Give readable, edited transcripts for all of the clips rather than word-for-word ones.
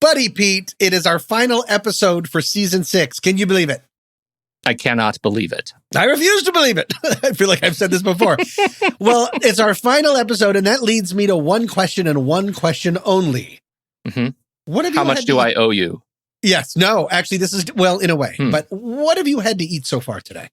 Buddy Pete, it is our final episode for season 6. Can you believe it? I cannot believe it. I refuse to believe it. I feel like I've said this before. Well, it's our final episode, and that leads me to one question and one question only. Mm-hmm. What have you How much do I owe you? Yes. No, actually, this is, well, in a way. But what have you had to eat so far today?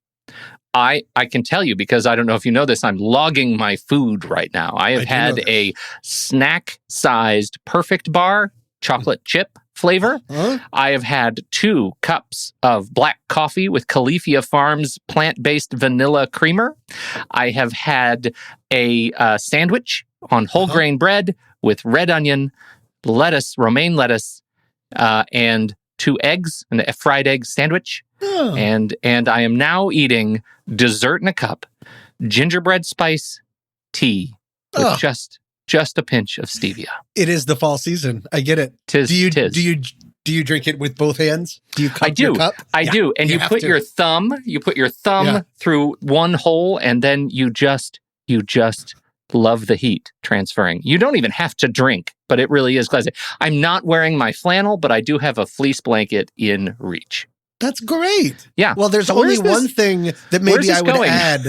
I can tell you, because I don't know if you know this, I'm logging my food right now. I have had a snack-sized Perfect Bar chocolate chip flavor. Huh? I have had 2 cups of black coffee with Califia Farms plant-based vanilla creamer. I have had a sandwich on whole grain bread with red onion, lettuce, romaine lettuce, and 2 eggs, and a fried egg sandwich. Oh. And I am now eating dessert in a cup, gingerbread spice tea with just a pinch of stevia. It is the fall season. I get it. Tis. Do you drink it with both hands? Do you cup your cup? I do. And you put your thumb through one hole, and then you just love the heat transferring. You don't even have to drink, but it really is classic. I'm not wearing my flannel, but I do have a fleece blanket in reach. That's great. Yeah. Well, there's only one thing that maybe I would add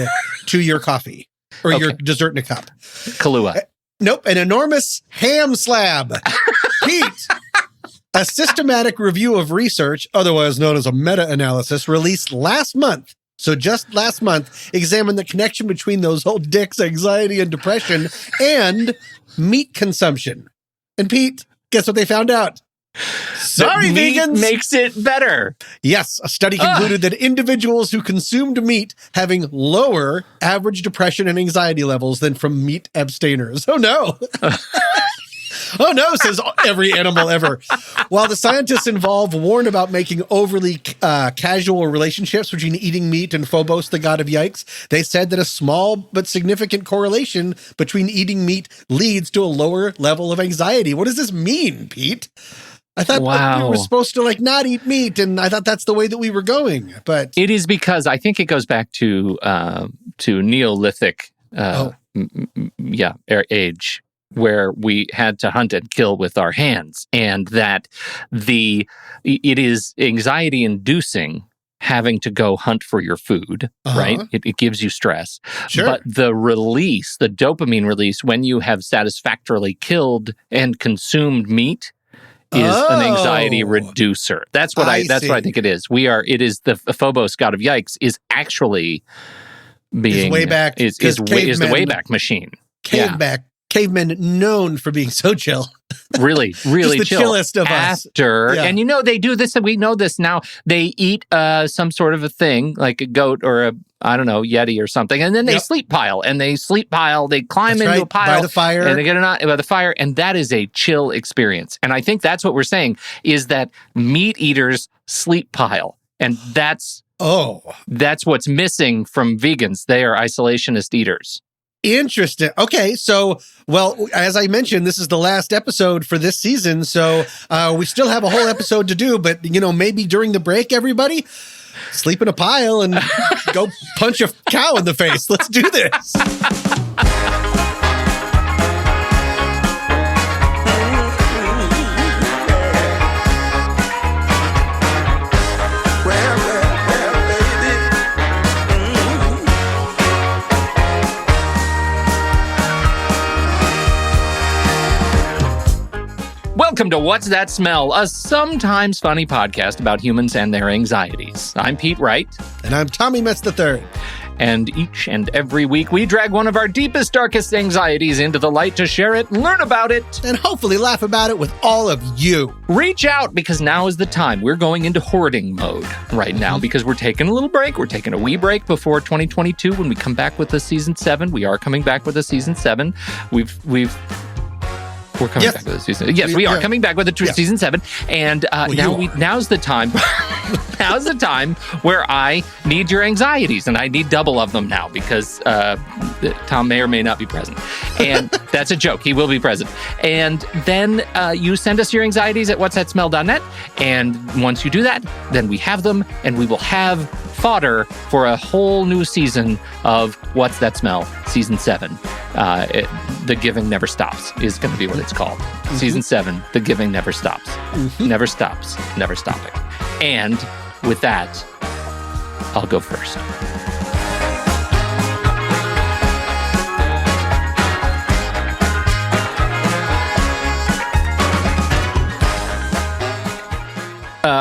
to your coffee or your dessert in a cup. Kahlua. Nope. An enormous ham slab. Pete, a systematic review of research, otherwise known as a meta-analysis, released last month. So just last month, examined the connection between those old dicks, anxiety and depression, and meat consumption. And Pete, guess what they found out? Sorry, vegans! Makes it better. Yes, a study concluded that individuals who consumed meat having lower average depression and anxiety levels than from meat abstainers. Oh no! Oh no, says every animal ever. While the scientists involved warned about making overly casual relationships between eating meat and Phobos, the god of yikes, they said that a small but significant correlation between eating meat leads to a lower level of anxiety. What does this mean, Pete? I thought we were supposed to not eat meat, and I thought that's the way that we were going. But it is because I think it goes back to Neolithic, age, where we had to hunt and kill with our hands, and that it is anxiety inducing having to go hunt for your food, right? It gives you stress. Sure. But the dopamine release when you have satisfactorily killed and consumed meat is an anxiety reducer. That's what I think it is. It is the Phobos god of yikes is actually being is the Wayback Machine. Cavemen known for being so chill. Really, really just the chill. Chillest of us. And they do this, and we know this now. They eat some sort of a thing, like a goat or a Yeti or something, and then they sleep pile, they climb into a pile by the fire, and they get by the fire, and that is a chill experience. And I think that's what we're saying is that meat eaters sleep pile, and that's what's missing from vegans. They are isolationist eaters. Interesting. Okay, so, as I mentioned, this is the last episode for this season, so we still have a whole episode to do, but, maybe during the break, everybody, sleep in a pile and go punch a cow in the face. Let's do this. Welcome to What's That Smell, a sometimes funny podcast about humans and their anxieties. I'm Pete Wright. And I'm Tommy Metz III. And each and every week, we drag one of our deepest, darkest anxieties into the light to share it, learn about it, and hopefully laugh about it with all of you. Reach out, because now is the time. We're going into hoarding mode right now because we're taking a little break. We're taking a wee break before 2022 when we come back with the season 7. We are coming back with a season 7. We're coming back with a season. Yes, we are coming back with a season 7, and now's the time. Now's the time where I need your anxieties, and I need double of them now because Tom may or may not be present, and that's a joke. He will be present, and then you send us your anxieties at whatsthatsmell.net, and once you do that, then we have them, and we will have fodder for a whole new season of What's That Smell, season 7. The Giving Never Stops is going to be what it's called. Season 7, The Giving Never Stops. Never stops, never stopping. And with that, I'll go first.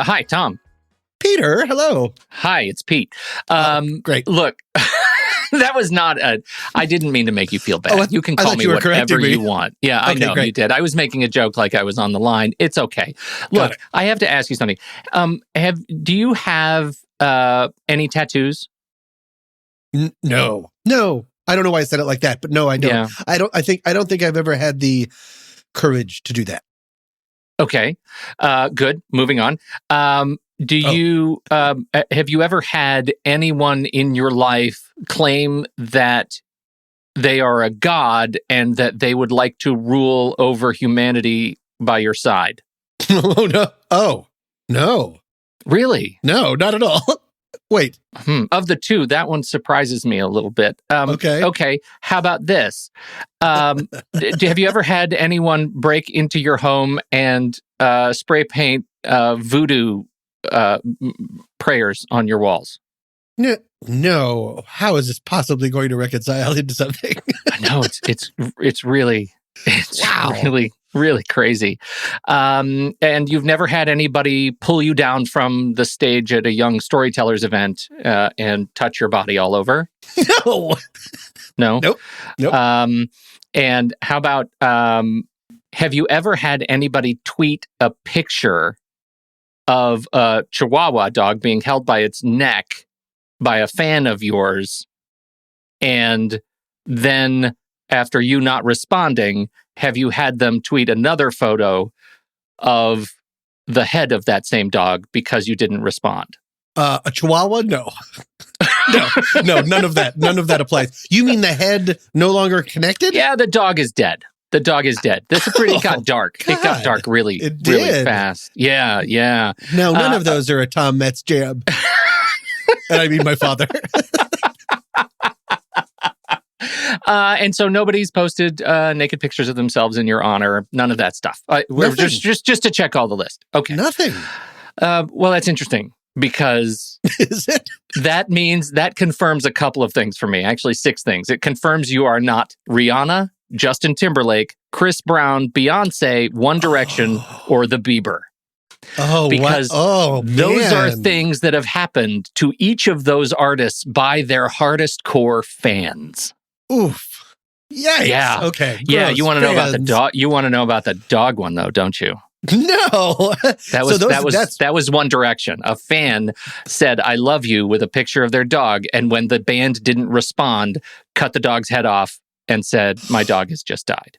Hi, Tom. Peter, hello. Hi, it's Pete. Great. Look, that was not I didn't mean to make you feel bad. You can call me whatever you want. Yeah, I know you did. I was making a joke like I was on the line. It's okay. Look, I have to ask you something. Do you have any tattoos? No. I don't know why I said it like that, but no, I don't. Yeah. I don't think I've ever had the courage to do that. Okay. Good. Moving on. Do you have you ever had anyone in your life claim that they are a god and that they would like to rule over humanity by your side? Oh, no. Oh, no. Really? No, not at all. Wait. Of the two, that one surprises me a little bit. Okay. How about this? Have you ever had anyone break into your home and spray paint voodoo prayers on your walls? No. How is this possibly going to reconcile into something? I know it's really really crazy. And you've never had anybody pull you down from the stage at a young storytellers event and touch your body all over? No. Nope. And how about have you ever had anybody tweet a picture of a Chihuahua dog being held by its neck by a fan of yours, and then after you not responding, have you had them tweet another photo of the head of that same dog because you didn't respond? A Chihuahua? No. No, none of that. None of that applies. You mean the head no longer connected? Yeah, the dog is dead. The dog is dead. This got dark. God. It got dark really fast. Yeah. No, none of those are a Tom Metz jam. And I mean my father. And so nobody's posted naked pictures of themselves in your honor. None of that stuff. We're just to check all the list. Okay. Nothing. Well, that's interesting because is it? That confirms a couple of things for me. Actually, 6 things. It confirms you are not Rihanna, Justin Timberlake, Chris Brown, Beyonce, One Direction, or the Bieber. Because those are things that have happened to each of those artists by their hardest core fans. Oof. Yikes. Yeah. Okay. Yeah. Gross. You want to know about the dog? You want to know about the dog one, though, don't you? No. That was One Direction. A fan said, "I love you" with a picture of their dog, and when the band didn't respond, cut the dog's head off and said, "My dog has just died.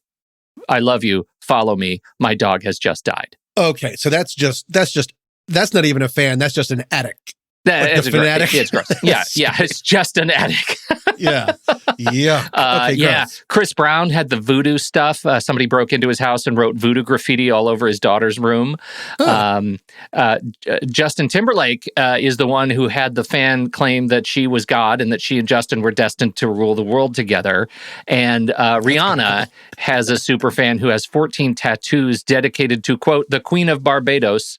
I love you. Follow me. My dog has just died." Okay, so that's not even a fan. That's just an addict. It's fanatic. It's gross. Yeah. It's just an addict. Yeah. Okay, yeah. Chris Brown had the voodoo stuff. Somebody broke into his house and wrote voodoo graffiti all over his daughter's room. Justin Timberlake is the one who had the fan claim that she was God and that she and Justin were destined to rule the world together. And Rihanna has a super fan who has 14 tattoos dedicated to, quote, the Queen of Barbados.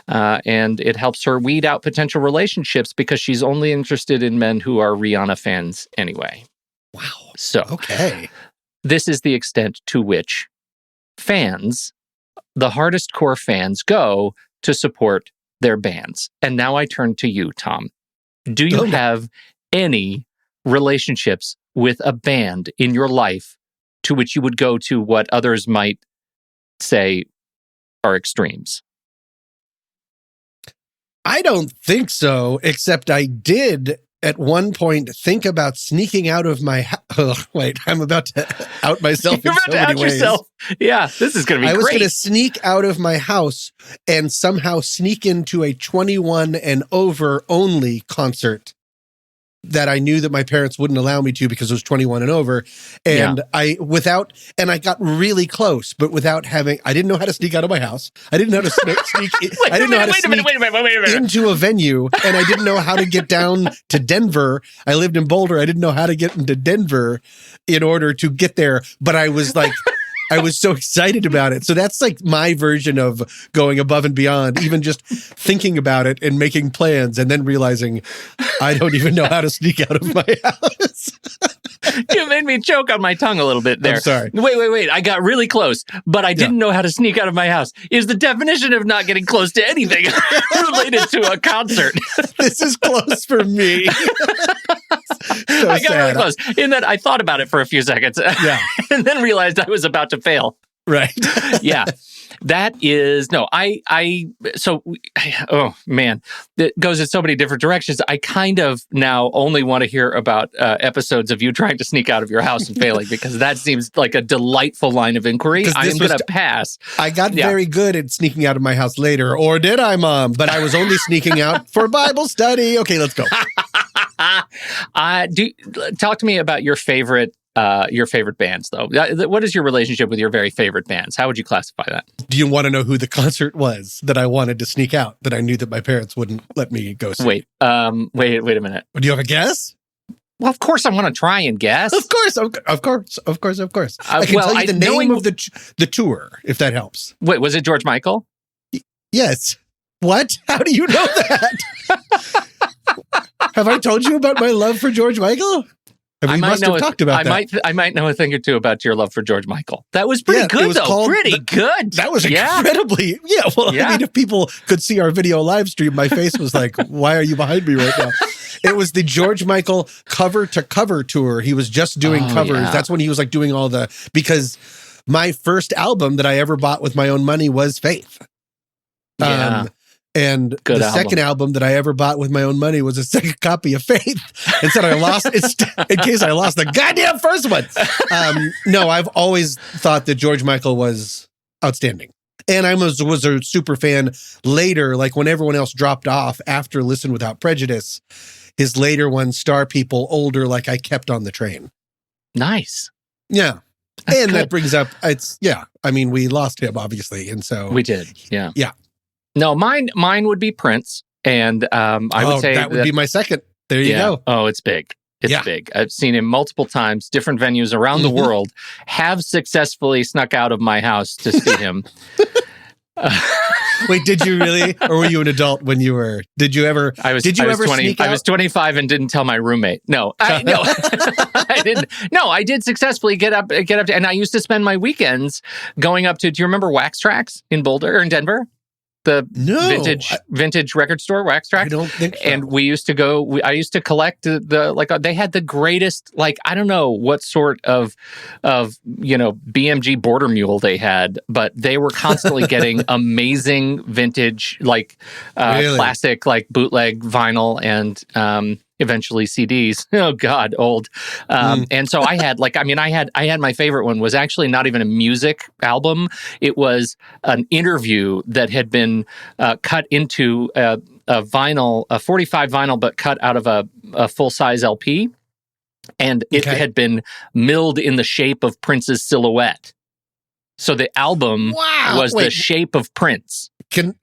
And it helps her weed out potential relationships because she's only interested in men who are Rihanna fans anyway. Wow. So, this is the extent to which fans, the hardest core fans, go to support their bands. And now I turn to you, Tom. Do you have any relationships with a band in your life to which you would go to what others might say are extremes? I don't think so, except I did at one point think about sneaking out of my house. Wait, I'm about to out myself in so many ways. Yourself. Yeah, this is going to be great. I was going to sneak out of my house and somehow sneak into a 21 and over only concert that I knew that my parents wouldn't allow me to because it was 21 and over. And I got really close, but without having, I didn't know how to sneak out of my house. I didn't know how to sneak into a venue, and I didn't know how to get down to Denver. I lived in Boulder. I didn't know how to get into Denver in order to get there, but I was like, I was so excited about it. So that's like my version of going above and beyond, even just thinking about it and making plans and then realizing I don't even know how to sneak out of my house. You made me choke on my tongue a little bit there. I'm sorry. Wait. I got really close, but I didn't know how to sneak out of my house. Is the definition of not getting close to anything related to a concert. This is close for me. So I got really close in that I thought about it for a few seconds and then realized I was about to fail. Right. Yeah. That is, no, oh man, it goes in so many different directions. I kind of now only want to hear about episodes of you trying to sneak out of your house and failing, because that seems like a delightful line of inquiry. I'm going to pass. I got very good at sneaking out of my house later, or did I, Mom? But I was only sneaking out for Bible study. Okay, let's go. Talk to me about your favorite bands, though. What is your relationship with your very favorite bands? How would you classify that? Do you want to know who the concert was that I wanted to sneak out, that I knew that my parents wouldn't let me go see? Wait a minute. Do you have a guess? Well, of course I want to try and guess. Of course. I can tell you the name of the tour, if that helps. Wait, was it George Michael? Yes. What? How do you know that? Have I told you about my love for George Michael? We must have talked about that. I might know a thing or two about your love for George Michael. That was pretty good, though. Pretty good. That was incredibly... Yeah, well, I mean, if people could see our video live stream, my face was like, why are you behind me right now? It was the George Michael cover-to-cover tour. He was just doing covers. Yeah. That's when he was like doing all the... Because my first album that I ever bought with my own money was Faith. Yeah. And the second album that I ever bought with my own money was a second copy of Faith. And so I lost in case I lost the goddamn first one. No, I've always thought that George Michael was outstanding. And I was a super fan later, like when everyone else dropped off after Listen Without Prejudice. His later ones, Star People, Older, like I kept on the train. Nice. Yeah. And that brings up, I mean, we lost him, obviously. And so. We did. Yeah. Yeah. No, mine would be Prince, and I would say that would be my second. There you go. Oh, it's big. It's big. I've seen him multiple times, different venues around the world. Have successfully snuck out of my house to see him. Wait, did you really, or were you an adult when you were? Did you ever? I was 20. I was 25 and didn't tell my roommate. No, I didn't. No, I did successfully get up, and I used to spend my weekends going up to. Do you remember Wax Trax in Boulder or in Denver? The vintage record store, Wax Trax. I don't think so. And we used to go. I used to collect they had the greatest, I don't know what sort of BMG border mule they had, but they were constantly getting amazing vintage classic bootleg vinyl and eventually CDs. Oh God, old. And so I had I had my favorite one was actually not even a music album. It was an interview that had been cut into a vinyl, a 45 vinyl, but cut out of a full-size LP. And it had been milled in the shape of Prince's silhouette. So the album was the shape of Prince.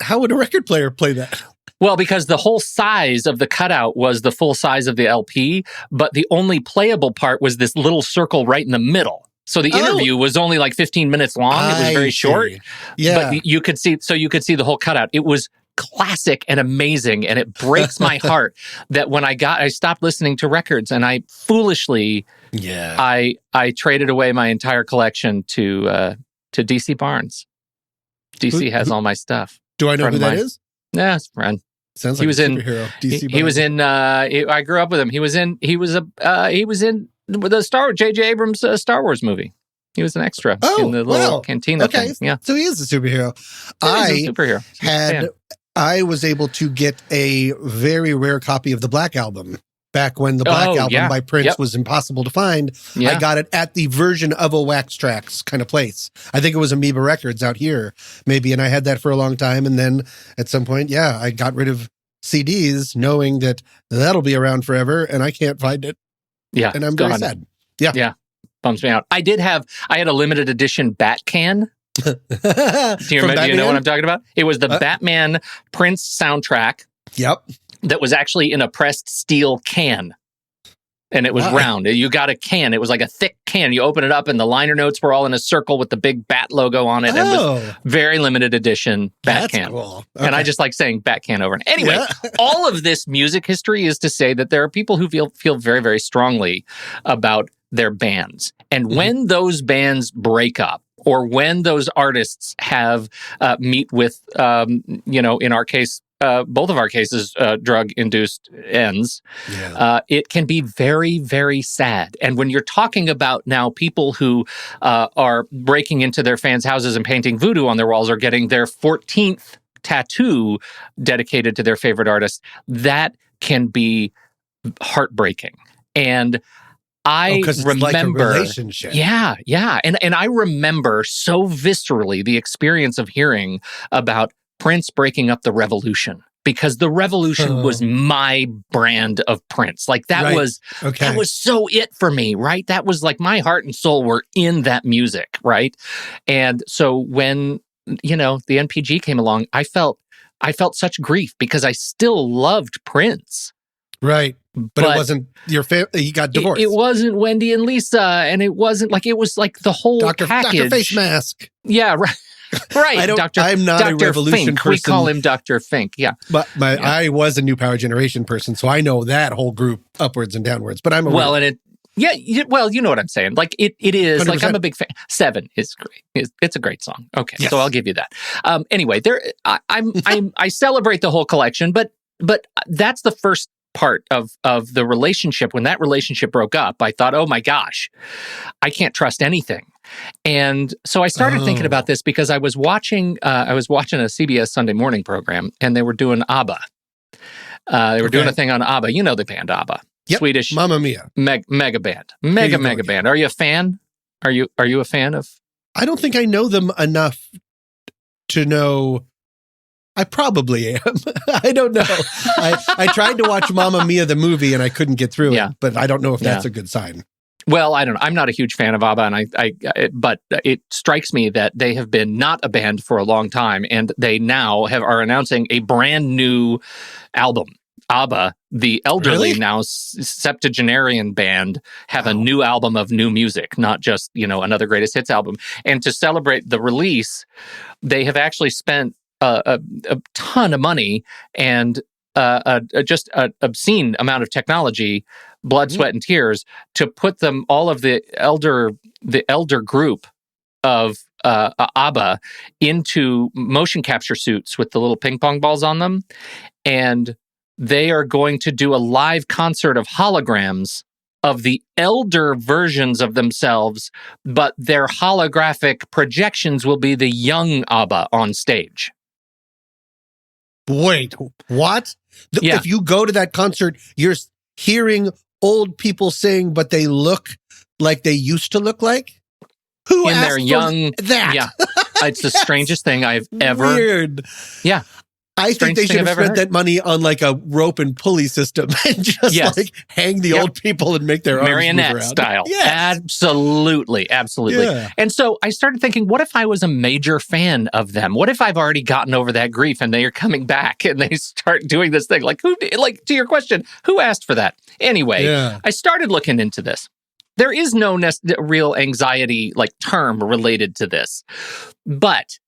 How would a record player play that? Well, because the whole size of the cutout was the full size of the LP, but the only playable part was this little circle right in the middle. So the interview was only 15 minutes long. It was very short. Yeah. But you could see the whole cutout. It was classic and amazing, and it breaks my heart that when I stopped listening to records, and I foolishly I traded away my entire collection to DC Barnes. DC has all my stuff. Do I know who that is? Yeah, it's a friend. Sounds like a superhero. DC he was in. I grew up with him. He was in the J.J. Abrams Star Wars movie. He was an extra in the little cantina thing. Yeah, so he is a superhero. He's a superhero. I was able to get a very rare copy of the Black Album. Back when the Black Album by Prince was impossible to find, I got it at the version of a Wax Trax kind of place. I think it was Amoeba Records out here, maybe, and I had that for a long time. And then at some point, I got rid of CDs knowing that that'll be around forever and I can't find it. Yeah. And I'm very sad. Yeah. Yeah. Bums me out. I had a limited edition Bat Can. Do you know what I'm talking about? It was the Batman Prince soundtrack. Yep. That was actually in a pressed steel can. And it was round. You got a can. It was like a thick can. You open it up and the liner notes were all in a circle with the big bat logo on it. And it was very limited edition Bat Can. Cool. Okay. And I just like saying Bat Can over. Anyway, all of this music history is to say that there are people who feel very, very strongly about their bands. And when those bands break up, or when those artists have meet with, in our case, both of our cases, drug-induced ends, it can be very, very sad. And when you're talking about now people who are breaking into their fans' houses and painting voodoo on their walls or getting their 14th tattoo dedicated to their favorite artist, that can be heartbreaking. And I remember, like a relationship. Yeah. And I remember so viscerally the experience of hearing about Prince breaking up the Revolution, because the Revolution was my brand of Prince. Like that was so it for me, right? That was like my heart and soul were in that music, right? And so when, the NPG came along, I felt such grief because I still loved Prince. Right. But it wasn't your family. He got divorced. It wasn't Wendy and Lisa, and it wasn't like, it was like the whole package. Dr. Face Mask. Yeah, right. Right. I'm not Dr. a Revolution Fink. person. We call him Dr. Fink. Yeah. But I was a New Power Generation person, so I know that whole group upwards and downwards. But I'm well, and it. Yeah, well, you know what I'm saying. Like it is 100%. Like I'm a big fan. 7 is great. It's a great song. Okay, yes. So I'll give you that. Anyway, I celebrate the whole collection, but that's the first part of the relationship. When that relationship broke up, I thought, oh my gosh, I can't trust anything. And so I started thinking about this because I was watching a CBS Sunday morning program, and they were doing ABBA. They were doing a thing on ABBA. You know the band ABBA. Yep. Swedish Mamma Mia. Mega band. Mega band. Are you a fan? Are you a fan of? I don't think I know them enough to know. I probably am. I don't know. I tried to watch Mamma Mia the movie and I couldn't get through it, but I don't know if that's a good sign. Well, I don't know. I'm not a huge fan of ABBA, and but it strikes me that they have been not a band for a long time, and they now are announcing a brand new album. ABBA, the elderly now septuagenarian band, have a new album of new music, not just another greatest hits album. And to celebrate the release, they have actually spent a ton of money and just an obscene amount of technology, blood, sweat, and tears to put them, all of the elder group of ABBA, into motion capture suits with the little ping pong balls on them, and they are going to do a live concert of holograms of the elder versions of themselves, but their holographic projections will be the young ABBA on stage. Wait, what? If you go to that concert, you're hearing old people sing, but they look like they used to look like? Who in asked their young that? Yeah, it's the strangest thing I've ever. Weird. Yeah. I think they should have spent that money on like a rope and pulley system and just like hang the old people and make their marionette arms move around. Style. Yes. Absolutely. Yeah. And so I started thinking, what if I was a major fan of them? What if I've already gotten over that grief and they are coming back and they start doing this thing? Like, to your question, who asked for that? Anyway, I started looking into this. There is no real anxiety term related to this, but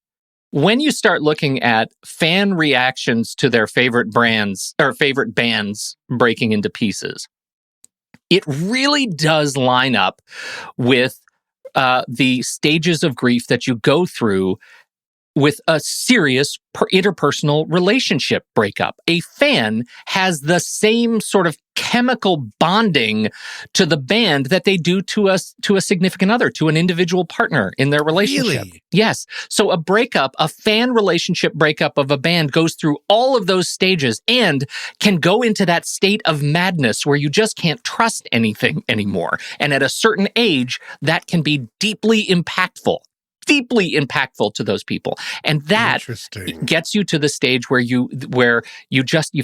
when you start looking at fan reactions to their favorite brands or favorite bands breaking into pieces, it really does line up with the stages of grief that you go through with a serious interpersonal relationship breakup. A fan has the same sort of chemical bonding to the band that they do to a significant other, to an individual partner in their relationship. Really? Yes. So a fan relationship breakup of a band goes through all of those stages and can go into that state of madness where you just can't trust anything anymore. And at a certain age, that can be deeply impactful. deeply impactful to those people. And that gets you to the stage where you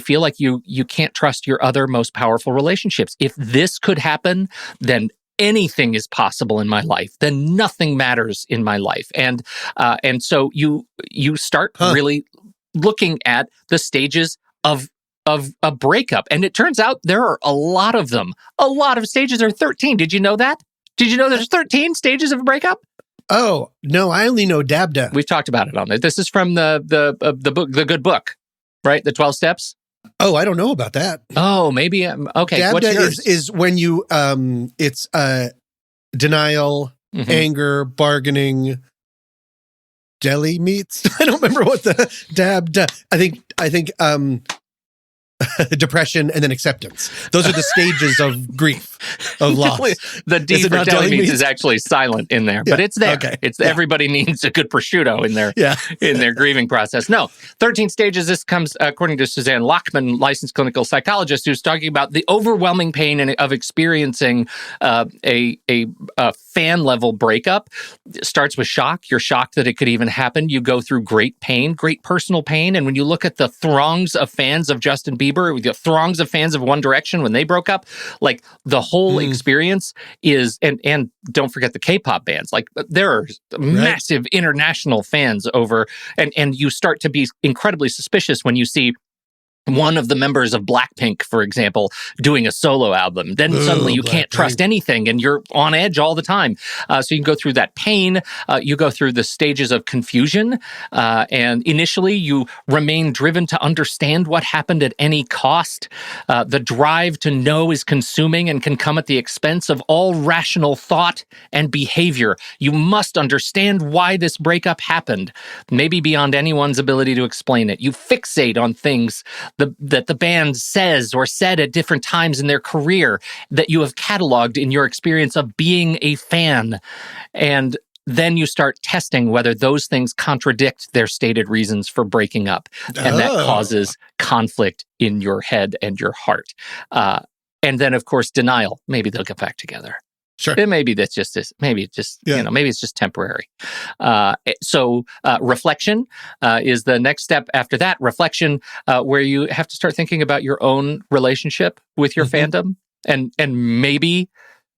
feel like you can't trust your other most powerful relationships. If this could happen, then anything is possible in my life. Then nothing matters in my life. And so you start really looking at the stages of a breakup. And it turns out there are a lot of them. A lot of stages. Are 13. Did you know that? Did you know there's 13 stages of a breakup? Oh, no, I only know Dabda. We've talked about it on it. This is from the book, The Good Book, right? The 12 Steps. Oh, I don't know about that. Oh, maybe. Okay. Dabda What's yours? is when you, it's denial, anger, bargaining, deli meats. I don't remember what the Dabda. I think depression and then acceptance. Those are the stages of grief, of loss. The D for deli meats is actually silent in there, but it's there. Okay. Everybody needs a good prosciutto in their grieving process. No, 13 stages. This comes according to Suzanne Lockman, licensed clinical psychologist, who's talking about the overwhelming pain of experiencing a fan level breakup. It starts with shock. You're shocked that it could even happen. You go through great pain, great personal pain, and when you look at the throngs of fans of Justin Bieber, the throngs of fans of One Direction when they broke up, like the whole experience is, and don't forget the K-pop bands, like there are massive international fans over, and you start to be incredibly suspicious when you see one of the members of Blackpink, for example, doing a solo album. Then suddenly you can't trust anything and you're on edge all the time. So you can go through that pain. You go through the stages of confusion. And initially you remain driven to understand what happened at any cost. The drive to know is consuming and can come at the expense of all rational thought and behavior. You must understand why this breakup happened, maybe beyond anyone's ability to explain it. You fixate on things that the band says or said at different times in their career that you have cataloged in your experience of being a fan. And then you start testing whether those things contradict their stated reasons for breaking up. And that causes conflict in your head and your heart. And then, of course, denial. Maybe they'll get back together. Sure. And maybe that's just this. Maybe it's just maybe it's just temporary. So reflection is the next step after that. Reflection, where you have to start thinking about your own relationship with your fandom, and maybe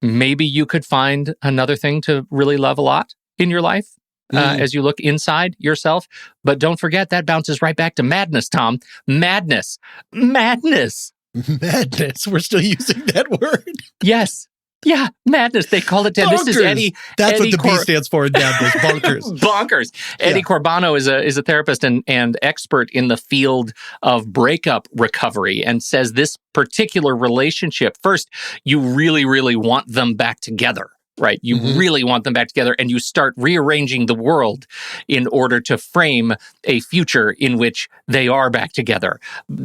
you could find another thing to really love a lot in your life as you look inside yourself. But don't forget that bounces right back to madness, Tom. Madness. Madness. We're still using that word. Yes. Yeah, madness. They call it. Bonkers. This is Eddie. That's what the B stands for in Dabda's. Bonkers. Bonkers. Eddie Corbano is a therapist and expert in the field of breakup recovery, and says this particular relationship, first, you really, really want them back together. Right. You really want them back together, and you start rearranging the world in order to frame a future in which they are back together.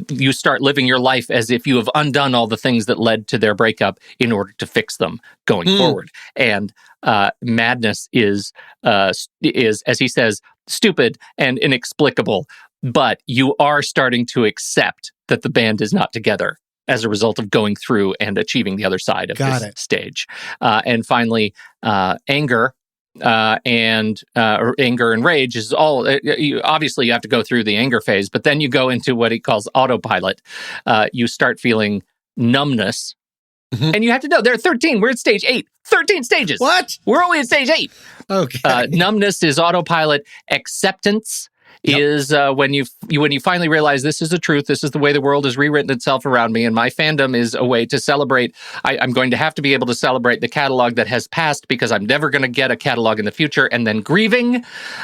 You start living your life as if you have undone all the things that led to their breakup in order to fix them going forward. And madness is, as he says, stupid and inexplicable. But you are starting to accept that the band is not together as a result of going through and achieving the other side of this stage. And finally, anger and rage is all, obviously you have to go through the anger phase, but then you go into what he calls autopilot. You start feeling numbness. And you have to know, there are 13. We're at stage 8. 13 stages. What? We're only at stage 8. Okay. Numbness is autopilot. Acceptance is when you finally realize this is the truth, this is the way the world has rewritten itself around me, and my fandom is a way to celebrate. I'm going to have to be able to celebrate the catalog that has passed, because I'm never going to get a catalog in the future. And then grieving,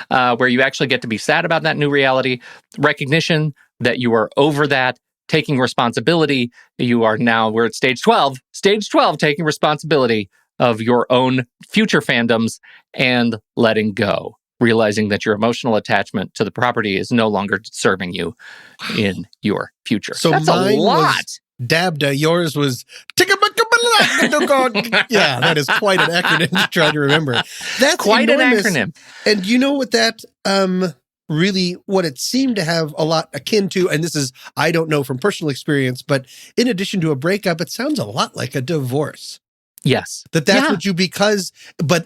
where you actually get to be sad about that new reality. Recognition that you are over that. Taking responsibility. We're at stage 12. Stage 12, taking responsibility of your own future fandoms and letting go. Realizing that your emotional attachment to the property is no longer serving you in your future. So that's mine a lot. Was Dabda. Yours was yeah, that is quite an acronym to try to remember. That's quite enormous. An acronym. And you know what that really, what it seemed to have a lot akin to, and this is, I don't know from personal experience, but in addition to a breakup, it sounds a lot like a divorce. Yes. That's what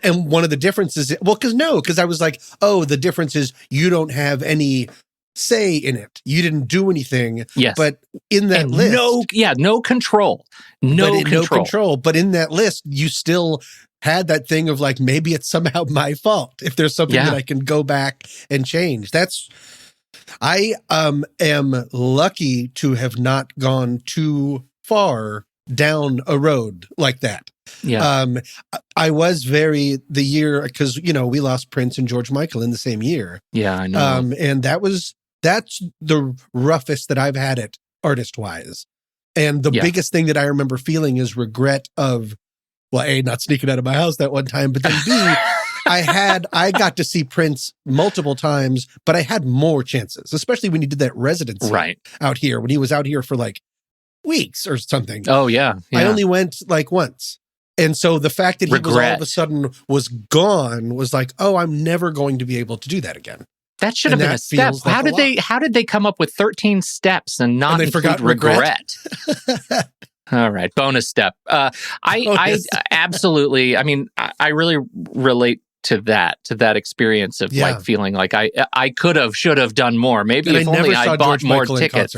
and one of the differences, because I was like, oh, the difference is you don't have any say in it. You didn't do anything. Yes. But in that list. No control. No control. But in that list, you still had that thing of like, maybe it's somehow my fault if there's something that I can go back and change. I am lucky to have not gone too far down a road like that. Yeah. I was the year, because, we lost Prince and George Michael in the same year. Yeah, I know. And that's the roughest that I've had it artist-wise. And the biggest thing that I remember feeling is regret of, well, A, not sneaking out of my house that one time, but then B, I got to see Prince multiple times, but I had more chances, especially when he did that residency out here, when he was out here for like weeks or something. Oh, yeah. I only went like once. And so the fact that he was all of a sudden was gone was like, oh, I'm never going to be able to do that again. That should have been a step. Like how did they come up with 13 steps and not include regret? All right. Bonus step. I absolutely, I really relate to that experience of like feeling like I could have, should have done more. Maybe if only I bought more tickets.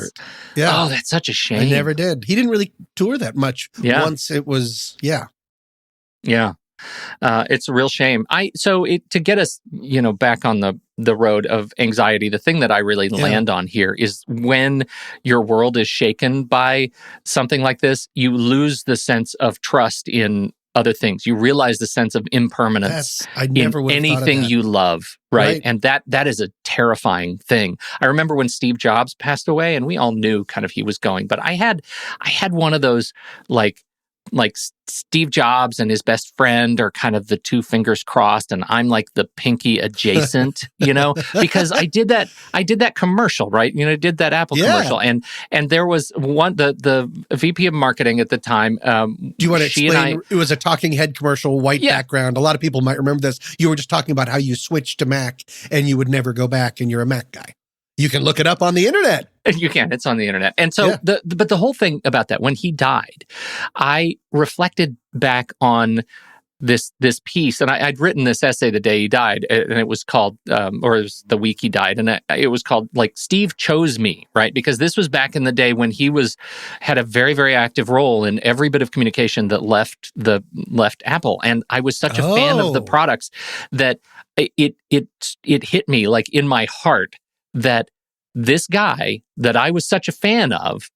Yeah. Oh, that's such a shame. I never did. He didn't really tour that much once it was, Yeah. It's a real shame. To get us, back on the road of anxiety, the thing that I really land on here is when your world is shaken by something like this, you lose the sense of trust in other things. You realize the sense of impermanence in anything you love, right? And that is a terrifying thing. I remember when Steve Jobs passed away, and we all knew kind of he was going, but I had one of those like Steve Jobs and his best friend are kind of the two fingers crossed, and I'm like the pinky adjacent, because I did that commercial, right? I did that Apple commercial, and there was one, the VP of marketing at the time. Do you want to explain? It was a talking head commercial, white background. A lot of people might remember this. You were just talking about how you switched to Mac and you would never go back, and you're a Mac guy. You can look it up on the internet. You can. It's on the internet. And so, but the whole thing about that, when he died, I reflected back on this piece, and I'd written this essay the day he died, and it was called, or it was the week he died, and it was called like Steve Chose Me, right? Because this was back in the day when he had a very, very active role in every bit of communication that left Apple, and I was such a fan of the products that it hit me like in my heart that this guy that I was such a fan of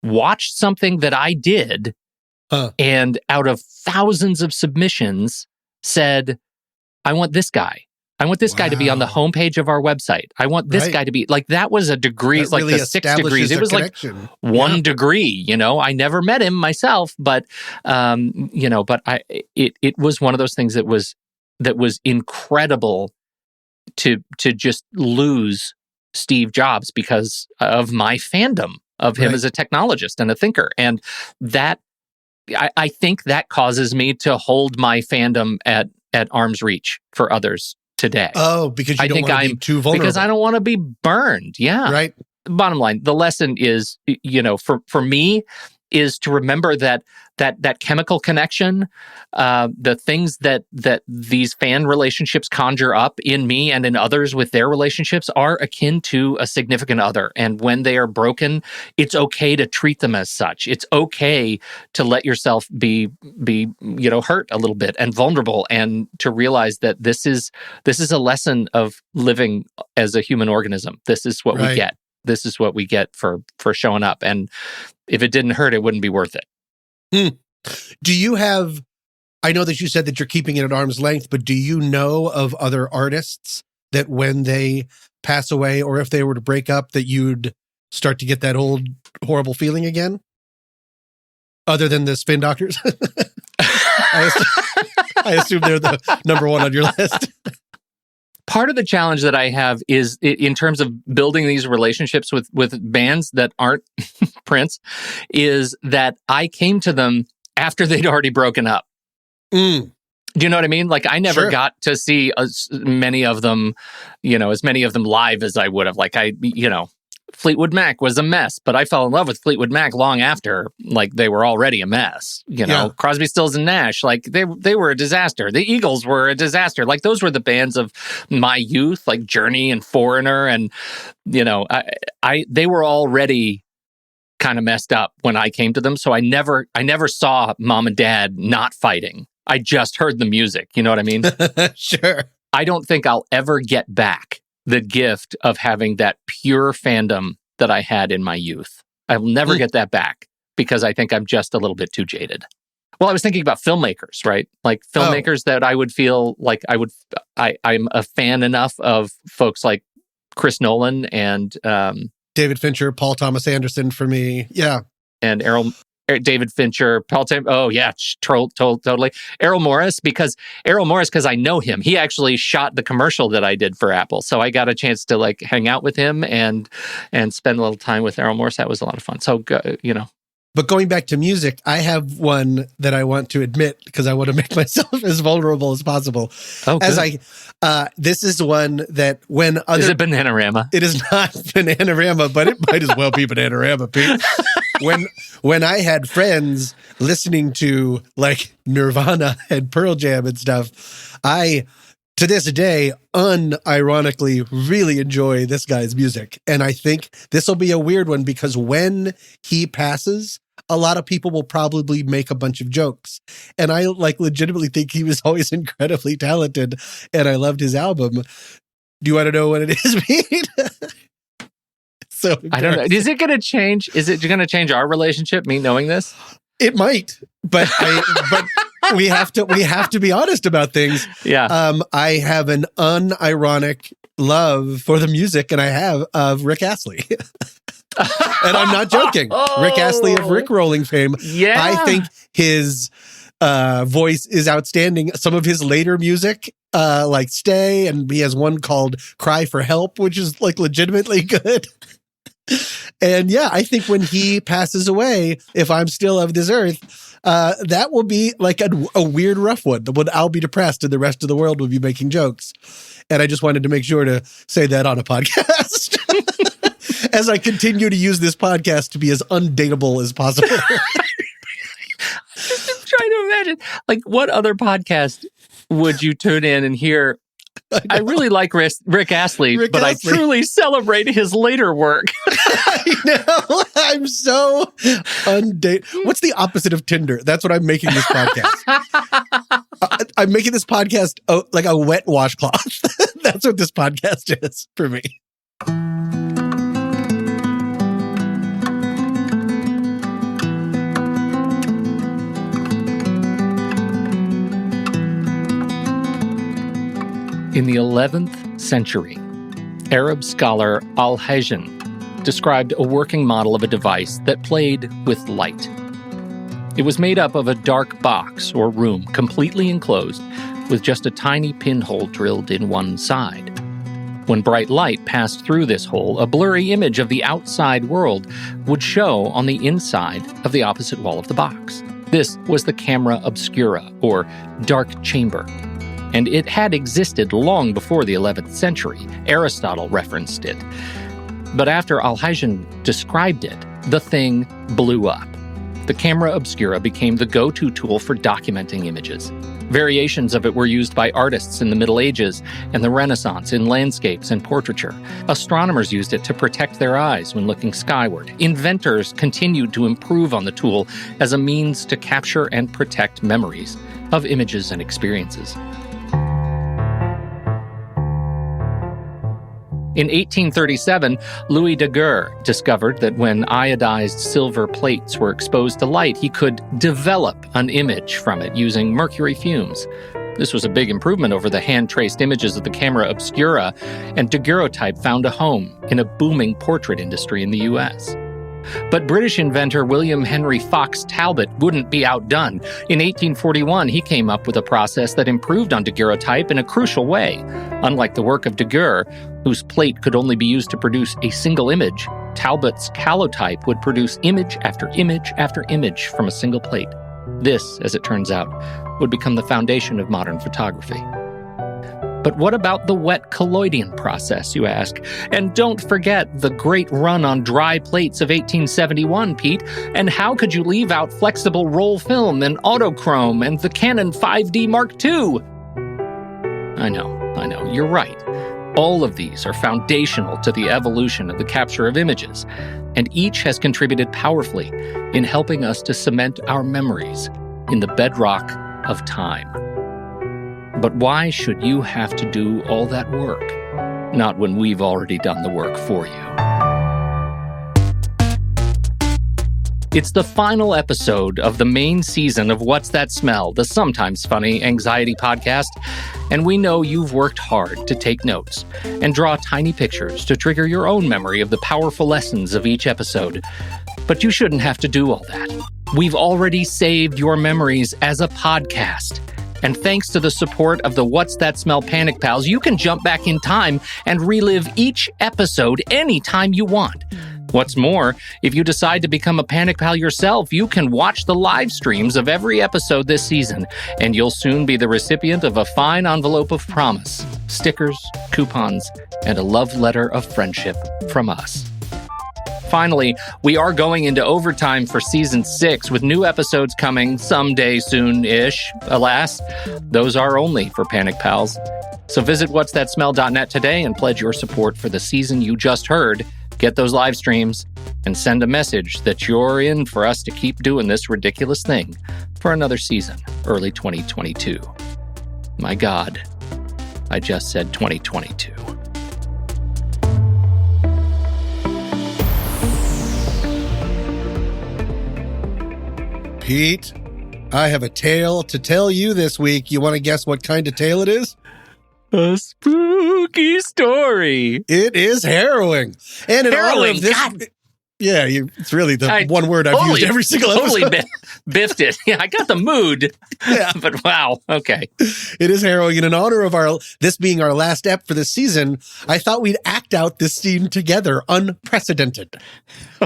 watched something that I did, and out of thousands of submissions said, I want this guy. I want this guy to be on the homepage of our website. I want this guy to be like, that was a degree, it's like the 6 degrees. It was connection. Like 1 degree, I never met him myself, but, it was one of those things that was incredible to just lose Steve Jobs because of my fandom of him as a technologist and a thinker. And that, I think that causes me to hold my fandom at arm's reach for others today. Oh, because you don't want to be too vulnerable. Because I don't want to be burned. Yeah. Right. Bottom line, the lesson is, for me, is to remember that chemical connection, the things that these fan relationships conjure up in me and in others with their relationships are akin to a significant other. And when they are broken, it's okay to treat them as such. It's okay to let yourself be hurt a little bit and vulnerable, and to realize that this is a lesson of living as a human organism. This is what we get. This is what we get for showing up. And if it didn't hurt, it wouldn't be worth it. Do you have, I know that you said that you're keeping it at arm's length, but do you know of other artists that when they pass away, or if they were to break up, that you'd start to get that old horrible feeling again? Other than the spin doctors? I assume they're the number one on your list. Part of the challenge that I have is in terms of building these relationships with bands that aren't Prince, is that I came to them after they'd already broken up. Do you know what I mean? Like, I never got to see as many of them live as I would have. Like, Fleetwood Mac was a mess, but I fell in love with Fleetwood Mac long after, like, they were already a mess. You know, Crosby, Stills, and Nash, like, they were a disaster. The Eagles were a disaster. Like, those were the bands of my youth, like Journey and Foreigner, and, you know, they were already kind of messed up when I came to them. So I never saw mom and dad not fighting. I just heard the music. You know what I mean? Sure. I don't think I'll ever get back the gift of having that pure fandom that I had in my youth. I'll never get that back because I think I'm just a little bit too jaded. Well, I was thinking about filmmakers, right? Like filmmakers that I would feel like I'm a fan enough of folks like Chris Nolan and David Fincher, Paul Thomas Anderson for me. Yeah. And David Fincher, oh yeah, totally. Errol Morris, because I know him. He actually shot the commercial that I did for Apple, so I got a chance to like hang out with him and spend a little time with Errol Morris. That was a lot of fun. So you know. But going back to music, I have one that I want to admit because I want to make myself as vulnerable as possible. Oh, good. This is one that when other... Is it Bananarama? It is not Bananarama, but it might as well be Bananarama, Pete. When I had friends listening to like Nirvana and Pearl Jam and stuff, I, to this day, unironically really enjoy this guy's music. And I think this will be a weird one because when he passes, a lot of people will probably make a bunch of jokes. And I like legitimately think he was always incredibly talented and I loved his album. Do you want to know what it is, Pete? So I don't know. Is it going to change? Is it going to change our relationship, me knowing this? It might, but we have to be honest about things. Yeah. I have an unironic love for the music and I have of Rick Astley. And I'm not joking. Rick Astley of Rickrolling fame. Yeah. I think his voice is outstanding. Some of his later music, like Stay, and he has one called Cry for Help, which is like legitimately good. And yeah, I think when he passes away, if I'm still of this earth, that will be like a weird, rough one. When I'll be depressed and the rest of the world will be making jokes. And I just wanted to make sure to say that on a podcast. As I continue to use this podcast to be as undateable as possible. Just trying to imagine, like, what other podcast would you tune in and hear? I really like Rick Astley, but I truly celebrate his later work. I know. I'm so undateable. What's the opposite of Tinder? That's what I'm making this podcast. I'm making this podcast like a wet washcloth. That's what this podcast is for me. In the 11th century, Arab scholar Al-Hajjan described a working model of a device that played with light. It was made up of a dark box or room completely enclosed with just a tiny pinhole drilled in one side. When bright light passed through this hole, a blurry image of the outside world would show on the inside of the opposite wall of the box. This was the camera obscura, or dark chamber. And it had existed long before the 11th century. Aristotle referenced it. But after Al-Hajjan described it, the thing blew up. The camera obscura became the go-to tool for documenting images. Variations of it were used by artists in the Middle Ages and the Renaissance in landscapes and portraiture. Astronomers used it to protect their eyes when looking skyward. Inventors continued to improve on the tool as a means to capture and protect memories of images and experiences. In 1837, Louis Daguerre discovered that when iodized silver plates were exposed to light, he could develop an image from it using mercury fumes. This was a big improvement over the hand-traced images of the camera obscura, and daguerreotype found a home in a booming portrait industry in the U.S. But British inventor William Henry Fox Talbot wouldn't be outdone. In 1841, he came up with a process that improved on daguerreotype in a crucial way. Unlike the work of Daguerre, whose plate could only be used to produce a single image, Talbot's calotype would produce image after image after image from a single plate. This, as it turns out, would become the foundation of modern photography. But what about the wet colloiding process, you ask? And don't forget the great run on dry plates of 1871, Pete. And how could you leave out flexible roll film and autochrome and the Canon 5D Mark II? I know, you're right. All of these are foundational to the evolution of the capture of images, and each has contributed powerfully in helping us to cement our memories in the bedrock of time. But why should you have to do all that work? Not when we've already done the work for you. It's the final episode of the main season of What's That Smell, the sometimes funny anxiety podcast, and we know you've worked hard to take notes and draw tiny pictures to trigger your own memory of the powerful lessons of each episode. But you shouldn't have to do all that. We've already saved your memories as a podcast. And thanks to the support of the What's That Smell Panic Pals, you can jump back in time and relive each episode anytime you want. What's more, if you decide to become a Panic Pal yourself, you can watch the live streams of every episode this season, and you'll soon be the recipient of a fine envelope of promise, stickers, coupons, and a love letter of friendship from us. Finally, we are going into overtime for Season 6 with new episodes coming someday soon-ish. Alas, those are only for Panic Pals. So visit whatsthatsmell.net today and pledge your support for the season you just heard. Get those live streams and send a message that you're in for us to keep doing this ridiculous thing for another season, early 2022. My God, I just said 2022. Pete, I have a tale to tell you this week. You want to guess what kind of tale it is? A spooky story. It is harrowing. And in honor of this... God. Yeah, it's really the one word I've used every single episode. Totally biffed it. Yeah, I got the mood. Yeah. But wow, okay. It is harrowing. And in honor of this being our last ep for this season, I thought we'd act out this scene together, unprecedented.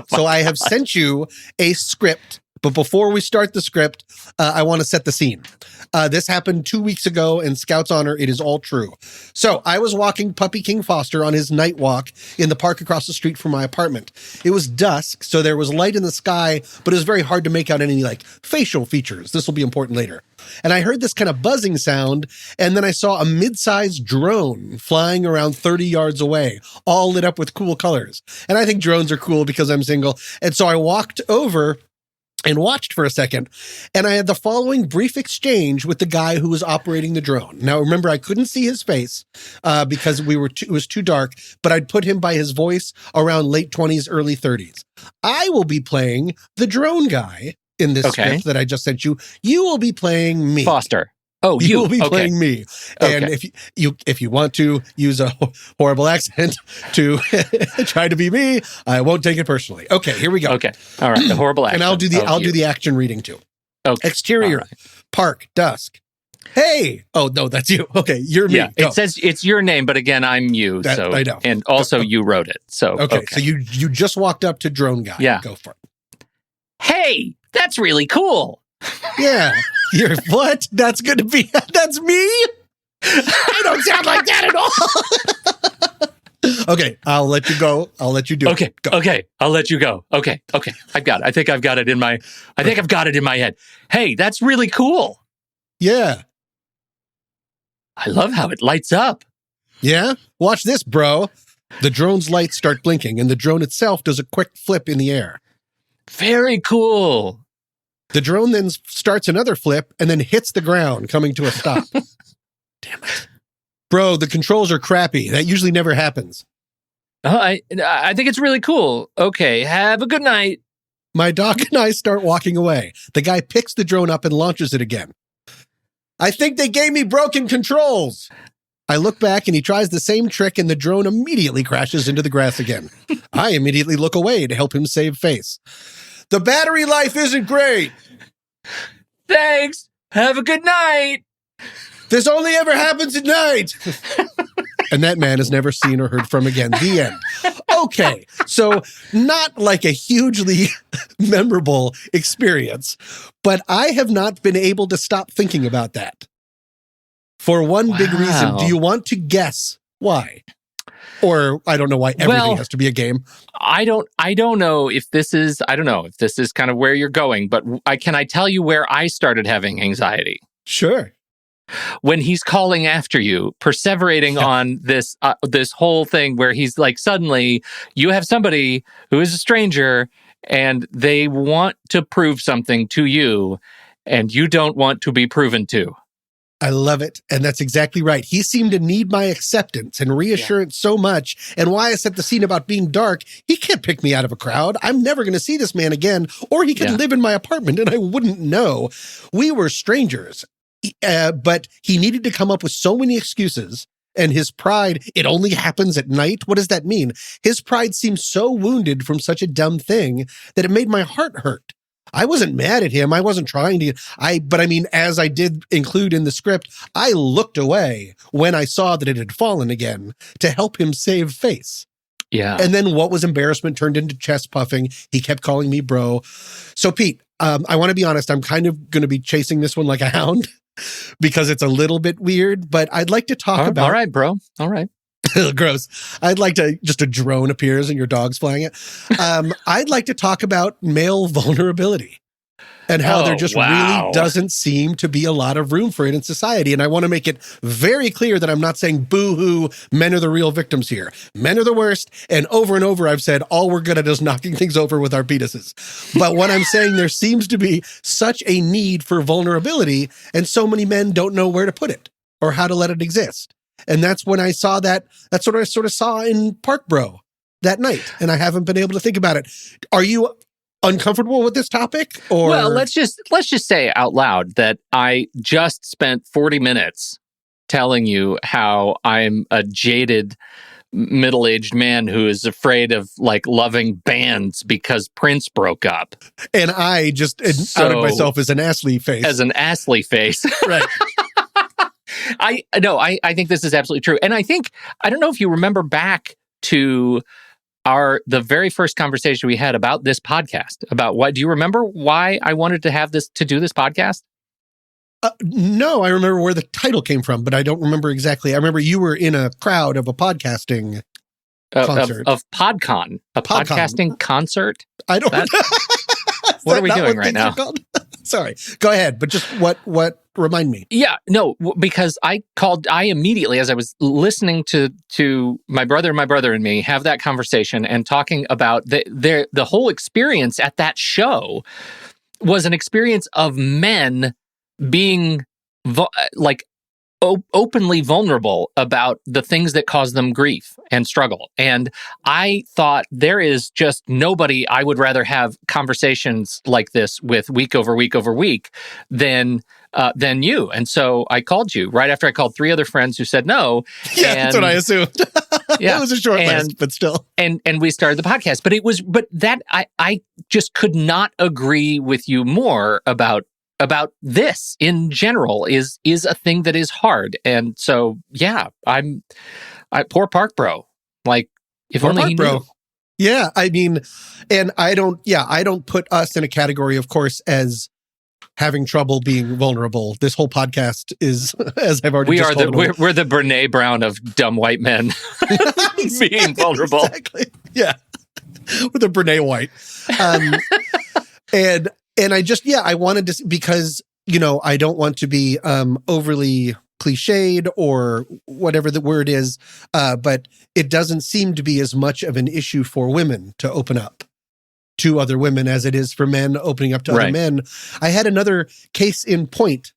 So I have sent you a script. But before we start the script, I want to set the scene. This happened 2 weeks ago, in Scout's honor, it is all true. So I was walking Puppy King Foster on his night walk in the park across the street from my apartment. It was dusk, so there was light in the sky, but it was very hard to make out any facial features. This will be important later. And I heard this kind of buzzing sound, and then I saw a mid-sized drone flying around 30 yards away, all lit up with cool colors. And I think drones are cool because I'm single. And so I walked over and watched for a second, and I had the following brief exchange with the guy who was operating the drone. Now, remember, I couldn't see his face because it was too dark, but I'd put him by his voice around late 20s, early 30s. I will be playing the drone guy in this script that I just sent you. You will be playing me. Foster. Oh, you will be playing me. And if you want to use a horrible accent to try to be me, I won't take it personally. Okay, here we go. Okay. All right. The horrible accent. And I'll do the action reading too. Okay. Exterior, park, dusk. Hey. Oh, no, that's you. Okay, you're me. Yeah, it says it's your name, but again, I'm you. I know. And also you wrote it. So okay. So you just walked up to drone guy. Yeah. Go for it. Hey, that's really cool. Yeah. You're what? That's going to be, that's me? I don't sound like that at all. Okay, I'll let you go. I'll let you do it. Okay, I'll let you go. Okay. I've got it. I think I've got it in my head. Hey, that's really cool. Yeah. I love how it lights up. Yeah? Watch this, bro. The drone's lights start blinking, and the drone itself does a quick flip in the air. Very cool. The drone then starts another flip and then hits the ground, coming to a stop. Damn it. Bro, the controls are crappy. That usually never happens. I think it's really cool. Okay, have a good night. My dog and I start walking away. The guy picks the drone up and launches it again. I think they gave me broken controls. I look back and he tries the same trick and the drone immediately crashes into the grass again. I immediately look away to help him save face. The battery life isn't great. Thanks. Have a good night. This only ever happens at night. And that man is never seen or heard from again. The end. Okay, so not like a hugely memorable experience, but I have not been able to stop thinking about that. For one big reason. Do you want to guess why? Or I don't know why everything has to be a game. I don't know if this is kind of where you're going, but can I tell you where I started having anxiety? Sure. When he's calling after you, perseverating on this whole thing where he's like, suddenly you have somebody who is a stranger and they want to prove something to you and you don't want to be proven to. I love it. And that's exactly right. He seemed to need my acceptance and reassurance so much. And why I set the scene about being dark, he can't pick me out of a crowd. I'm never going to see this man again, or he could live in my apartment and I wouldn't know. We were strangers, but he needed to come up with so many excuses. And his pride, it only happens at night. What does that mean? His pride seemed so wounded from such a dumb thing that it made my heart hurt. I wasn't mad at him. I wasn't trying to, but I mean, as I did include in the script, I looked away when I saw that it had fallen again to help him save face. Yeah. And then what was embarrassment turned into chest puffing. He kept calling me bro. So Pete, I want to be honest. I'm kind of going to be chasing this one like a hound because it's a little bit weird, but I'd like to talk about. All right, bro. All right. Gross. I'd like to, just a drone appears and your dog's flying it. I'd like to talk about male vulnerability and how there just really doesn't seem to be a lot of room for it in society. And I want to make it very clear that I'm not saying boo-hoo, men are the real victims here. Men are the worst. And over I've said, all we're good at is knocking things over with our penises. But what I'm saying, there seems to be such a need for vulnerability and so many men don't know where to put it or how to let it exist. And that's when I saw that. That's what I sort of saw in Park Bro that night. And I haven't been able to think about it. Are you uncomfortable with this topic? Or well, let's just say out loud that I just spent 40 minutes telling you how I'm a jaded middle-aged man who is afraid of like loving bands because Prince broke up. And I just outed myself as an assly face. As an assly face. Right. I think this is absolutely true. And I don't know if you remember back to the very first conversation we had about this podcast, do you remember why I wanted to do this podcast? No, I remember where the title came from, but I don't remember exactly. I remember you were in a crowd of a podcasting concert. Of PodCon, podcasting concert. I don't know. What are we doing right now? Sorry, go ahead. But just what remind me? Yeah, no, because I immediately, as I was listening to my brother and me have that conversation and talking about the whole experience at that show was an experience of men being openly vulnerable about the things that cause them grief and struggle. And I thought there is just nobody I would rather have conversations like this with week over week over week than you. And so I called you right after I called 3 other friends who said no. Yeah, that's what I assumed. Yeah, it was a short list, but still. And we started the podcast. But I just could not agree with you more about this in general is a thing that is hard. And so, yeah, poor Park Bro. Like, if poor only Park he Bro. knew. Yeah, I mean, and I don't put us in a category, of course, as having trouble being vulnerable. This whole podcast is, as I've already we're the Brene Brown of dumb white men being vulnerable. Exactly. Yeah. We're the Brene White. And I wanted to, because, I don't want to be overly cliched or whatever the word is, but it doesn't seem to be as much of an issue for women to open up to other women as it is for men opening up to other men. I had another case in point.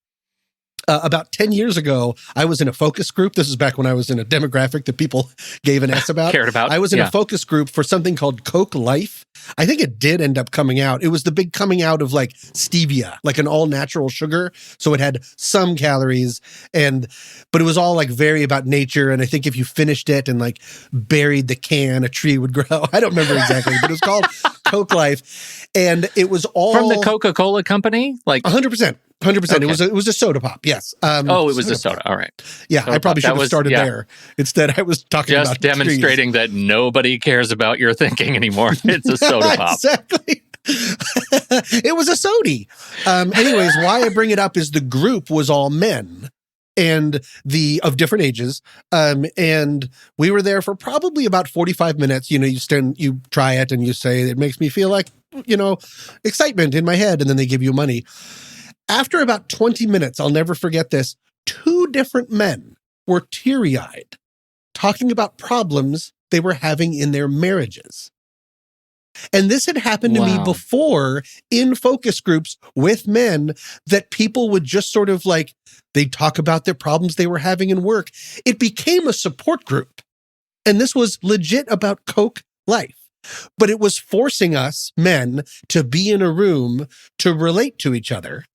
About 10 years ago, I was in a focus group. This is back when I was in a demographic that people gave an S about. Cared about. I was in a focus group for something called Coke Life. I think it did end up coming out. It was the big coming out of like stevia, like an all natural sugar. So it had some calories but it was all like very about nature. And I think if you finished it and like buried the can, a tree would grow. I don't remember exactly, but it was called Coke Life. And it was all from the Coca-Cola company, like 100%. 100%. Okay. It was a soda pop. Yes. It was a soda. All right. Yeah. I probably should have started there. Instead, I was talking about just demonstrating that nobody cares about your thinking anymore. It's a soda pop. Exactly. It was a sody. Anyways, why I bring it up is the group was all men. and of different ages. And we were there for probably about 45 minutes. You try it and you say, it makes me feel like, excitement in my head. And then they give you money. After about 20 minutes, I'll never forget this. 2 different men were teary-eyed, talking about problems they were having in their marriages. And this had happened to me before in focus groups with men, that people would just sort of they'd talk about their problems they were having in work. It became a support group. And this was legit about Coke life. But it was forcing us, men, to be in a room to relate to each other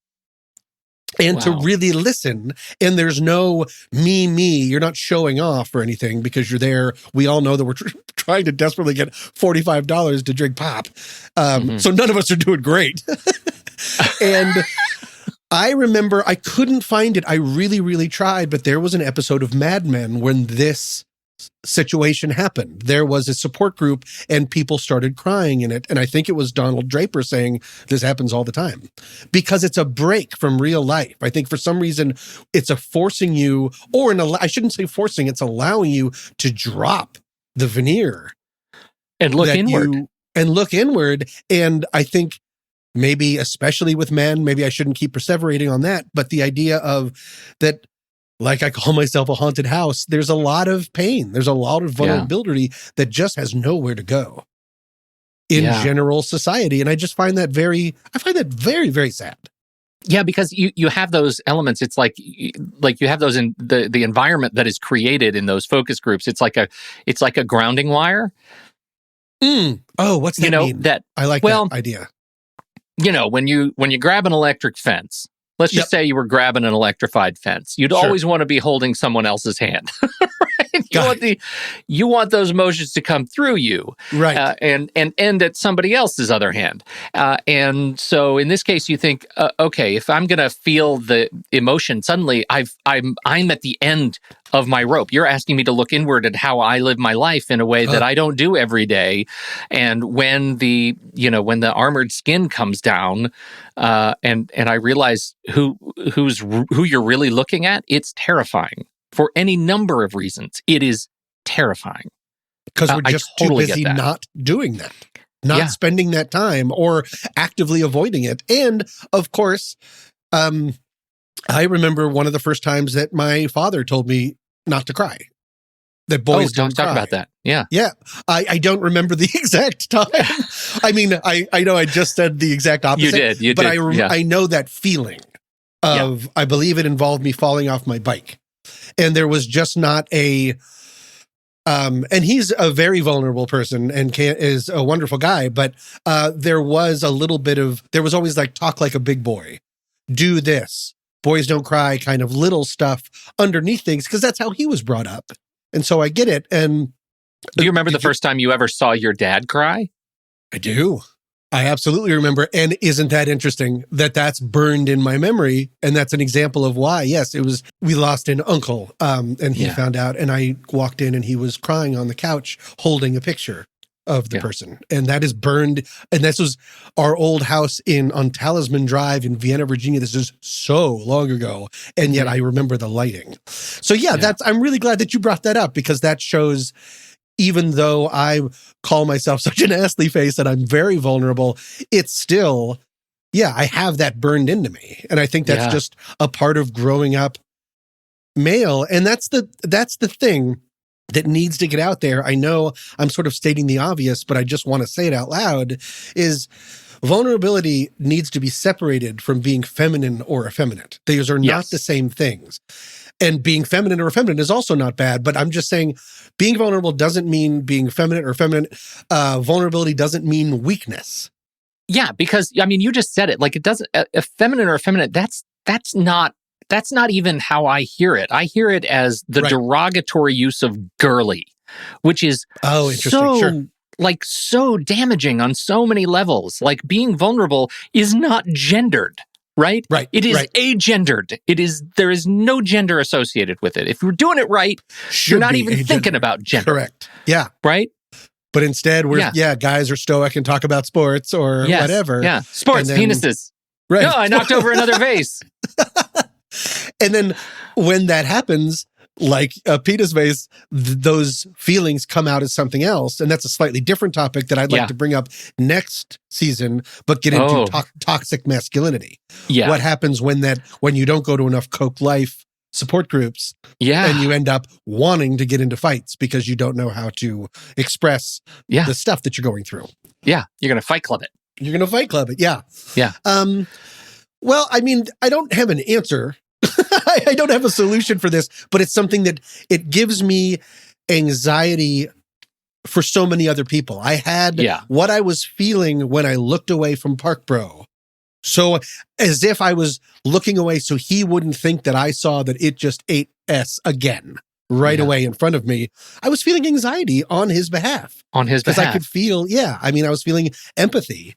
and to really listen. And there's no me, you're not showing off or anything because you're there. We all know that we're trying to desperately get $45 to drink pop. So none of us are doing great. And I remember I couldn't find it. I really, really tried, but there was an episode of Mad Men when this situation happened. There was a support group and people started crying in it. And I think it was Donald Draper saying this happens all the time because it's a break from real life. I think for some reason it's a forcing you, or I shouldn't say forcing, it's allowing you to drop the veneer and look inward. And I think maybe, especially with men, maybe I shouldn't keep perseverating on that, but the idea of that, like I call myself a haunted house, there's a lot of pain. There's a lot of vulnerability that just has nowhere to go in general society. And I just find that very, very sad. Yeah, because you have those elements. It's like you have those in the environment that is created in those focus groups. It's like a grounding wire. Oh, what's that mean? I like that idea. When you grab an electric fence, let's just say you were grabbing an electrified fence. You'd always want to be holding someone else's hand, right? You want those motions to come through you, right? And end at somebody else's other hand. And so in this case, you think, okay, if I'm going to feel the emotion, suddenly I'm at the end of my rope. You're asking me to look inward at how I live my life in a way that I don't do every day. And when the armored skin comes down, and I realize who you're really looking at, it's terrifying for any number of reasons. It is terrifying because we're just too busy not doing that, not spending that time or actively avoiding it. And of course, I remember one of the first times that my father told me not to cry. That boys don't cry. Talk about that. Yeah. Yeah. I don't remember the exact time. I mean, I know I just said the exact opposite. You did. But I know that feeling of, I believe it involved me falling off my bike. And there was just not and he's a very vulnerable person and is a wonderful guy, but there was always talk like a big boy. Do this. Boys don't cry, kind of little stuff underneath things, because that's how he was brought up. And so I get it. And do you remember the first time you ever saw your dad cry? I do. I absolutely remember. And isn't that interesting that that's burned in my memory? And that's an example of why, yes, we lost an uncle and he found out, and I walked in and he was crying on the couch holding a picture of the person. And that is burned. And this was our old house on Talisman Drive in Vienna, Virginia. This is so long ago. And yet I remember the lighting. So I'm really glad that you brought that up, because that shows, even though I call myself such an ass-ly face and I'm very vulnerable, it's still, I have that burned into me. And I think that's just a part of growing up male. And that's the thing that needs to get out there. I know I'm sort of stating the obvious, but I just want to say it out loud, is vulnerability needs to be separated from being feminine or effeminate. These are not the same things. And being feminine or effeminate is also not bad, but I'm just saying being vulnerable doesn't mean being feminine or feminine. Vulnerability doesn't mean weakness. Yeah, because, I mean, you just said it. Like, it doesn't, feminine or effeminate, that's not even how I hear it. I hear it as the derogatory use of girly, which is so damaging on so many levels. Like, being vulnerable is not gendered, right? Right. It is agendered. There is no gender associated with it. If you're doing it right, you're not even thinking about gender. Correct. Yeah. Right? But instead, guys are stoic and talk about sports or whatever. Yeah. Sports, penises. Right. No, I knocked over another vase. And then when that happens, like Peter's face, those feelings come out as something else. And that's a slightly different topic that I'd like to bring up next season, but get into toxic masculinity. Yeah. What happens when you don't go to enough Coke Life support groups and you end up wanting to get into fights because you don't know how to express the stuff that you're going through. Yeah. You're going to fight club it. You're going to fight club it. Yeah. Yeah. Well, I mean, I don't have an answer. I don't have a solution for this, but it's something that it gives me anxiety for so many other people. I had what I was feeling when I looked away from Park Bro. So as if I was looking away so he wouldn't think that I saw that it just ate S again right away in front of me. I was feeling anxiety on his behalf. Because I could feel, I was feeling empathy.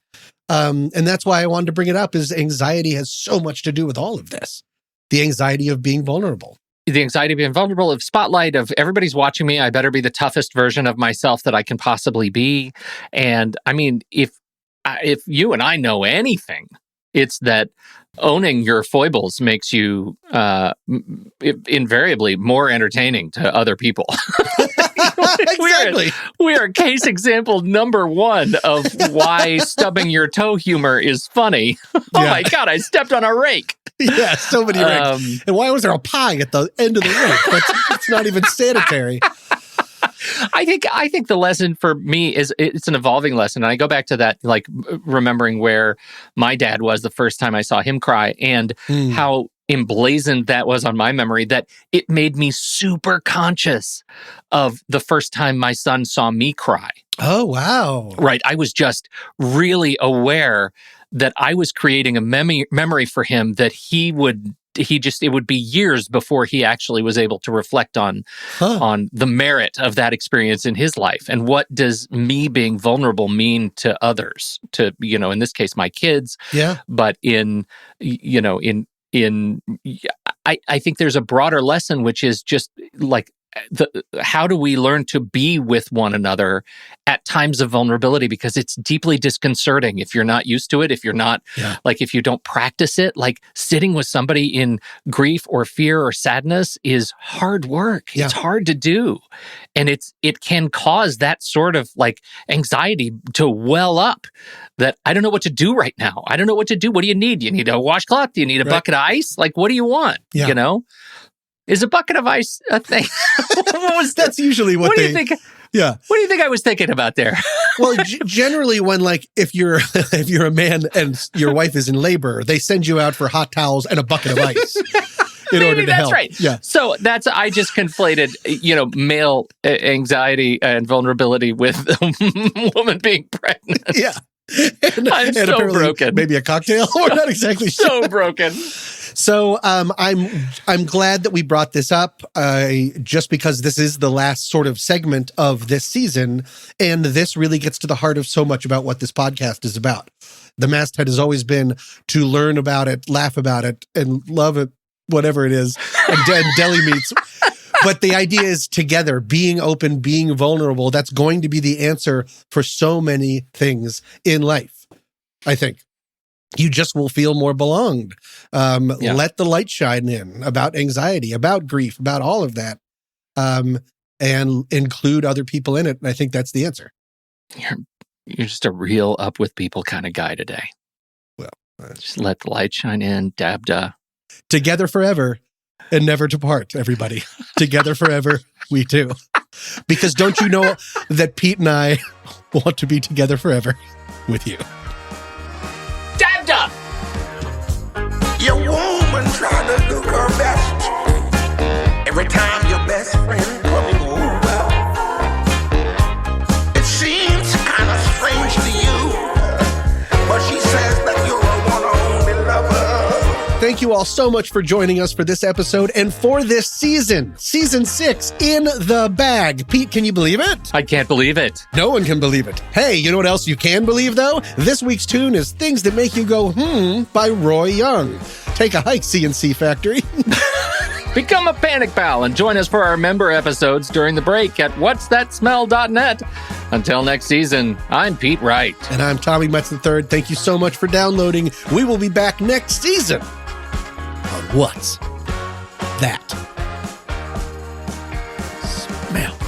And that's why I wanted to bring it up, is anxiety has so much to do with all of this. The anxiety of being vulnerable. The anxiety of being vulnerable, of spotlight, of everybody's watching me. I better be the toughest version of myself that I can possibly be. And I mean, if you and I know anything, it's that owning your foibles makes you invariably more entertaining to other people. Exactly. We are case example number one of why stubbing your toe humor is funny. My God, I stepped on a rake. Yeah, so many rakes. And why was there a pie at the end of the rake? It's not even sanitary. I think the lesson for me is it's an evolving lesson. And I go back to that, like remembering where my dad was the first time I saw him cry and how emblazoned that was on my memory, that it made me super conscious of the first time my son saw me cry. Oh, wow. Right. I was just really aware that I was creating a memory for him that it would be years before he actually was able to reflect on the merit of that experience in his life. And what does me being vulnerable mean to others, to, in this case, my kids. Yeah. But I think there's a broader lesson, which is just like, how do we learn to be with one another at times of vulnerability? Because it's deeply disconcerting if you're not used to it, if you're not, if you don't practice it. Like sitting with somebody in grief or fear or sadness is hard work. Yeah. It's hard to do. And it can cause that sort of like anxiety to well up, that I don't know what to do right now. I don't know what to do. What do you need? Do you need a washcloth? Do you need a bucket of ice? Like, what do you want? Yeah. Is a bucket of ice a thing? That's usually what do you think? Yeah. What do you think I was thinking about there? Well, generally when if you're a man and your wife is in labor, they send you out for hot towels and a bucket of ice. In order to help. That's right. Yeah. So I just conflated, male anxiety and vulnerability with a woman being pregnant. Yeah. I'm so broken. Maybe a cocktail. We're not exactly sure. So broken. So I'm glad that we brought this up, just because this is the last sort of segment of this season, and this really gets to the heart of so much about what this podcast is about. The masthead has always been to learn about it, laugh about it, and love it, whatever it is, and deli meats. But the idea is together, being open, being vulnerable. That's going to be the answer for so many things in life, I think. You just will feel more belonged. Let the light shine in about anxiety, about grief, about all of that, and include other people in it. And I think that's the answer. You're just a real up with people kind of guy today. Well, just let the light shine in, dabda. Together forever and never to part, everybody. Together forever, we do. Because don't you know that Pete and I want to be together forever with you. Dabda! Your woman try to do her best. Every time your best friend comes over, it seems kind of strange to you, but she says that you're a one only lover. Thank you all so much for joining us for this episode and for this season. Season 6 in the bag. Pete, can you believe it? I can't believe it. No one can believe it. Hey, you know what else you can believe, though? This week's tune is Things That Make You Go, by Roy Young. Take a hike, CNC Factory. Become a Panic Pal and join us for our member episodes during the break at whatsthatsmell.net. Until next season, I'm Pete Wright. And I'm Tommy Metz III. Thank you so much for downloading. We will be back next season on What's that. Smell.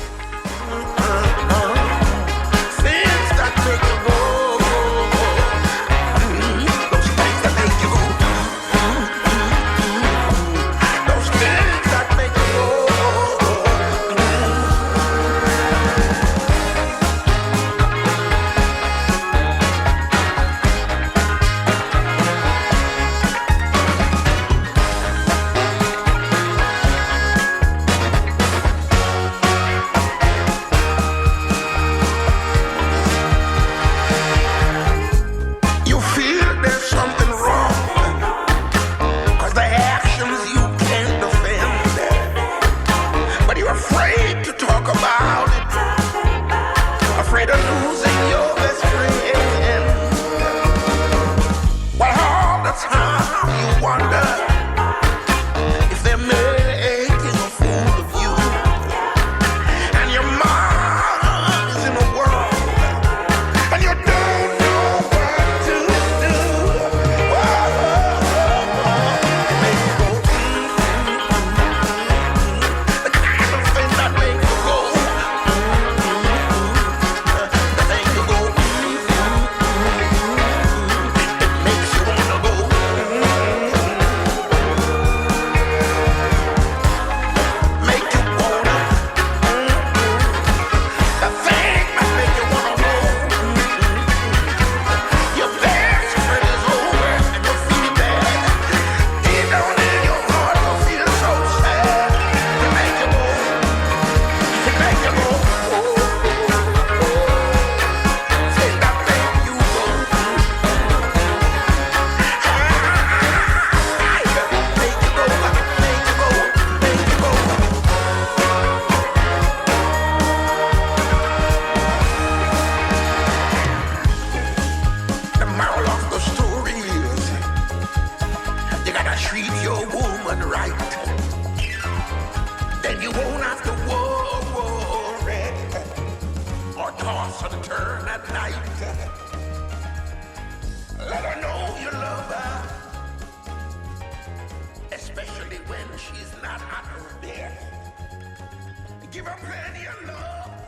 Let her know you love her, especially when she's not at her best. Give her plenty of love.